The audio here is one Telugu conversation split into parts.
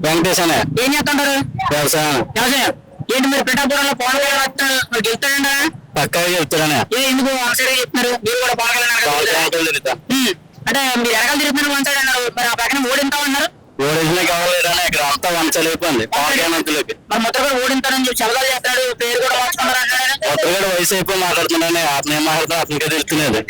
వెంకటేష్ అనే. ఏం చేస్తుంటారు? వ్యవసాయం. వ్యవసాయం ఏంటి మీరు పిఠాపురంలో పవన్ కళ్యాణ్ మరి గెలుస్తాడంటారా? పక్కగా చెప్తాడనే. ఎందుకు వన్ సైడ్ చెప్తున్నారు? మీరు కూడా పవన్ కళ్యాణ్ అంటే మీరు ఎరగలు తిరుగుతున్నారు వన్ సైడ్ అన్నారు, మరి ఆ పక్కన ఓడింటామన్నారు. ఓడిన కావాలని ఇక్కడ అంతా వంచలేకపోయింది పవన్ కళ్యాణ్. మరి మొత్తం కూడా ఓడింటారని చెప్పి శబ్దాలు చేస్తాడు, పేరు కూడా మార్చుకున్నారు అంటాడు. మొత్తం వయసు అయిపోయి మాట్లాడుతున్నానే, అతను ఏం మాట్లాడుతున్నా అతనికే తెలుస్తున్నది.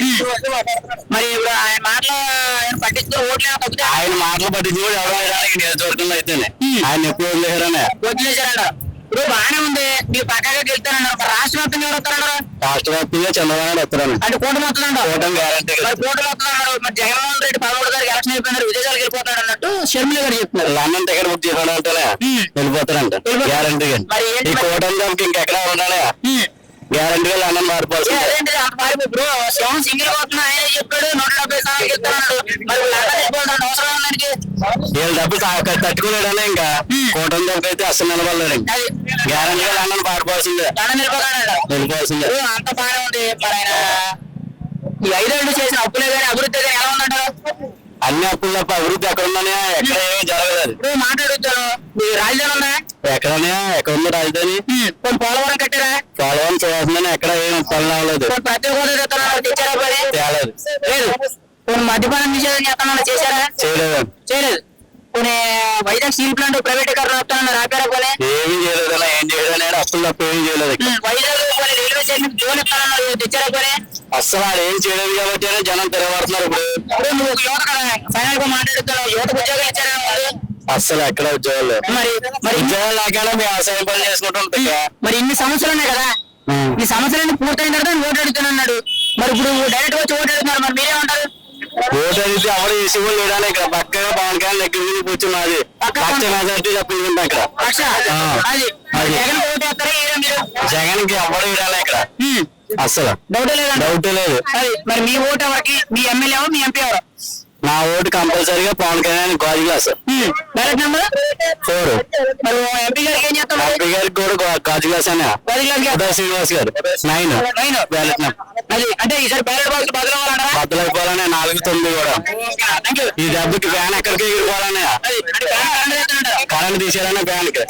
మరి ఇప్పుడు ఆయన మాటలు ఆయన పట్టించుకో ఓట్లు తగ్గుతాయి. ఆయన మాటలు పట్టించుకోవడం ఎవరు నియోజకవర్గంలో అయితేనే ఆయన ఎప్పుడు వదిలేశారనే. వదిలేశారంట. ఇప్పుడు బాగానే ఉంది, మీరు పక్కగా గెలుస్తారన్నారు. మరి రాష్ట్ర వ్యాప్తంగా ఎవరు వస్తారన్నారు? రాష్ట్ర వ్యాప్తంగా చంద్రబాబు వస్తారని. అంటే కూటమి వస్తుందంట. కూటమి గ్యారంటీ. మరి కూటమి వస్తున్నారు. మరి జగన్మోహన్ రెడ్డి 13 గారికి ఎలక్షన్ అయిపోయినారు, విదేశాలకు వెళ్ళిపోతాడు అన్నట్టు షర్మిల గారు చెప్తున్నారు. లండన్ టికెట్ బుక్ చేసుకోవడంతోనే వెళ్ళిపోతారంట గ్యారంటీగా. ఈ కూటమి దానికి ఇంకెక్కడ ఉండాలి గ్యారంటీగా లండన్ మారిపోతుంది. అదేంటి అంత మారిపోయి బ్రో శివం సింగిల్ పోతున్నా ఆయన చెప్పాడు 170 స్థానాలు గెలుస్తాడు. మరి లండన్ వెళ్ళిపోతాడు అవసరం ఉందానికి. వీళ్ళ డబ్బు తట్టుకోలేడనే ఇంకా కూటమి దానికి అయితే అసలు నిలబడలేడు. గ్యారంటీగా లండన్ పారిపోవాల్సిందే. లండన్ వెళ్ళిపోవాల్సిందే. అంత బాగానే ఉంది. మరి ఆయన ఈ 5 ఏళ్ళు చేసిన అప్పులే కానీ అభివృద్ధి కానీ ఎలా ఉందంటారు? అన్ని అప్పుల అభివృద్ధి ఎక్కడ ఉందని ఎక్కడ ఏమీ జరగలేదు. ఇప్పుడు మాట్లాడుతాను మీ రాజధాని ఉందా? ఎక్కడనే ఎక్కడ ఉంది రాజధాని? పోలవరం కట్టారా? పోలవరం చూస్తుందని ఎక్కడ ఏం పనులు అవ్వలేదు. ప్రత్యేక హోదా తెచ్చారా? తేలేదు. లేదు. మద్యపానం నిషేధం చేస్తానన్నా చేశారా? చేయలేదు. కొన్ని వైజాగ్ స్టీల్ ప్లాంట్ ప్రైవేటీకరణ వస్తానన్నారు, ఆపారా? పోనీ ఏమీ చేయలేదు. ఏం చేయలేదు అప్పులు తప్ప ఏం చేయలేదు. వైజాగ్ రైల్వే స్టేషన్ జోన్ ఇస్తానన్నారు, తెచ్చారా? పోనీ అస్సలు ఆడు ఏం చేయలేదు కాబట్టి జనం తిరగబడుతున్నారు. ఇప్పుడు నువ్వు యువత కదా ఫైనల్ గా మాట్లాడుతున్నావు, యువతకు ఉద్యోగాలు ఇచ్చారా? అస్సలు ఎక్కడ ఉద్యోగాలు మరి ఉద్యోగాలు లేకుండా వ్యవసాయం పని చేసుకుంటూ మరి ఇన్ని సమస్యలు ఉన్నాయి కదా, ఈ సమస్యలన్నీ పూర్తయిన తర్వాత ఓటు అడుగుతున్నాడు. మరి ఇప్పుడు డైరెక్ట్ వచ్చి ఓటు అడుగుతున్నారు, మరి మీరేమంటారు? ఓటు అడిగితే ఎవరు వేసి కూడా లేడాలి. ఇక్కడ పక్కగా పవన్ కళ్యాణ్ దగ్గర కూర్చున్నది లక్ష మెజార్టీ చెప్పుకుంటా. ఇక్కడ జగన్ కి ఎవరు వేయాలి ఇక్కడ అస్సలు డౌటే లేదు. మరి మీ ఓటు ఎవరికి? మీ ఎమ్మెల్యే ఎవరు, మీ ఎంపీ ఎవరు? నా ఓటు కంపల్సరీగా పవన్ కళ్యాణ్ గాజు గ్లాస్ బ్యాలెట్ నెంబర్ 4. మరి ఎంపీ గారికి ఏం చేస్తాం? ఎంపీ గారికి కూడా గాజు గ్లాస్ అనే శ్రీనివాస్ గారు 9 బ్యాలెట్ నెంబర్. అంటే ఈసారి బ్యాలెట్ బాక్స్ బద్దలైపోవాలనే 4, 9 కూడా. ఈ దెబ్బకి ఫ్యాన్ ఎక్కడికి ఎగిరిపోవాలనే కరెంట్ తీసేయాలనే ఫ్యాన్ కి.